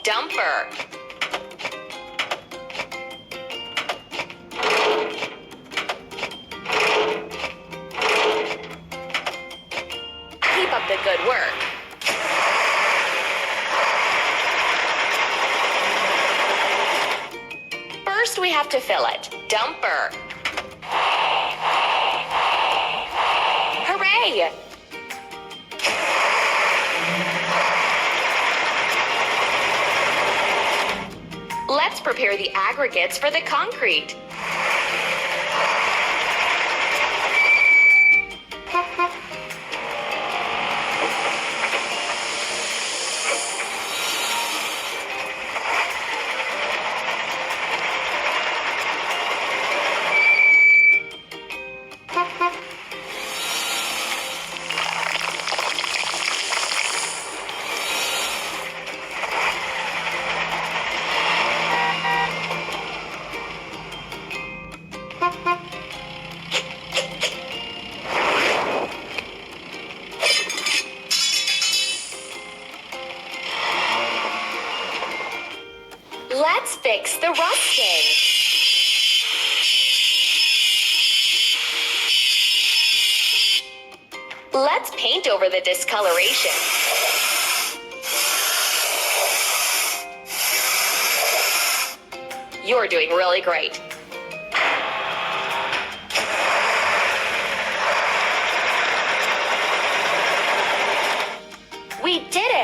dumper. Keep up the good work. First, we have to fill it. Dumper. Hooray! Let's prepare the aggregates for the concrete. Let's fix the rusting. Let's paint over the discoloration. You're doing really great. We did it!